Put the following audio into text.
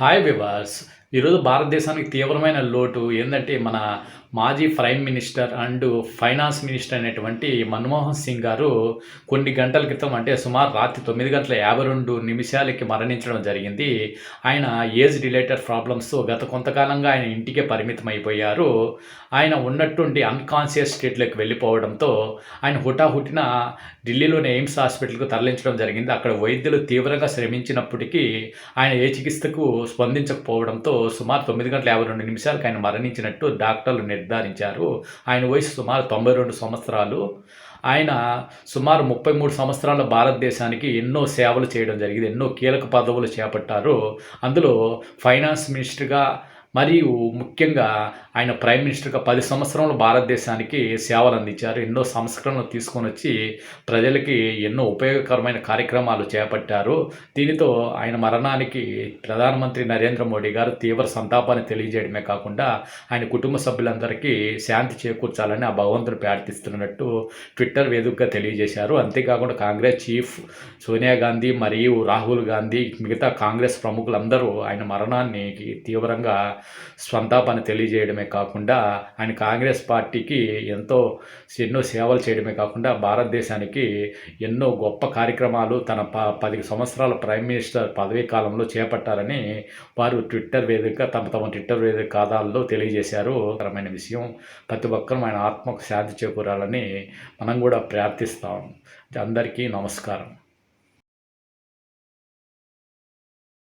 Hi వివాస్. ఈరోజు భారతదేశానికి తీవ్రమైన లోటు ఏందంటే, మన మాజీ prime minister and finance minister అయినటువంటి మన్మోహన్ సింగ్ గారు కొన్ని గంటల క్రితం అంటే సుమారు రాత్రి 9:52 మరణించడం జరిగింది. ఆయన ఏజ్ రిలేటెడ్ ప్రాబ్లమ్స్‌తో గత కొంతకాలంగా ఆయన ఇంటికే పరిమితం అయిపోయారు. ఆయన ఉన్నట్టుండి అన్‌కాన్షియస్ స్టేట్‌లోకి వెళ్ళిపోవడంతో ఆయన హుటాహుటిన ఢిల్లీలోని ఎయిమ్స్ హాస్పిటల్‌కు తరలించడం జరిగింది. అక్కడ వైద్యులు తీవ్రంగా శ్రమించినప్పటికీ ఆయన ఏ చికిత్సకు స్పందించకపోవడంతో సుమారు 9:52 ఆయన మరణించినట్టు డాక్టర్లు నిర్ధారించారు. ఆయన వయసు సుమారు 92 సంవత్సరాలు. ఆయన సుమారు 33 సంవత్సరాల భారతదేశానికి ఎన్నో సేవలు చేయడం జరిగింది. ఎన్నో కీలక పదవులు చేపట్టారు. అందులో ఫైనాన్స్ మినిస్టర్‌గా మరియు ముఖ్యంగా ఆయన ప్రైమ్ మినిస్టర్‌గా 10 సంవత్సరాలు భారతదేశానికి సేవలందించారు. ఎన్నో సంస్కరణలు తీసుకొనొచ్చి ప్రజలకి ఎన్నో ఉపయోగకరమైన కార్యక్రమాలు చేపట్టారు. దీనితో ఆయన మరణానికి ప్రధానమంత్రి నరేంద్ర మోడీ గారు తీవ్ర సంతాపాన్ని తెలియజేయడమే కాకుండా, ఆయన కుటుంబ సభ్యులందరికీ శాంతి చేకూర్చాలని ఆ భగవంతుని ప్రార్థిస్తున్నట్టు ట్విట్టర్ వేదికగా తెలియజేశారు. అంతేకాకుండా కాంగ్రెస్ చీఫ్ సోనియా గాంధీ మరియు రాహుల్ గాంధీ మిగతా కాంగ్రెస్ ప్రముఖులందరూ ఆయన మరణానికి తీవ్రంగా సంతాపాన్ని తెలియజేయడమే కాకుండా, ఆయన కాంగ్రెస్ పార్టీకి ఎన్నో సేవలు చేయడమే కాకుండా, భారతదేశానికి ఎన్నో గొప్ప కార్యక్రమాలు తన 10 సంవత్సరాల ప్రైమ్ మినిస్టర్ పదవీ కాలంలో చేపట్టారని వారు తమ ట్విట్టర్ వేదిక ఖాతాల్లో తెలియజేశారు. కరమైన విషయం. ప్రతి ఒక్కరూ ఆయన ఆత్మకు శాంతి చేకూరాలని మనం కూడా ప్రార్థిస్తాం. అందరికీ నమస్కారం.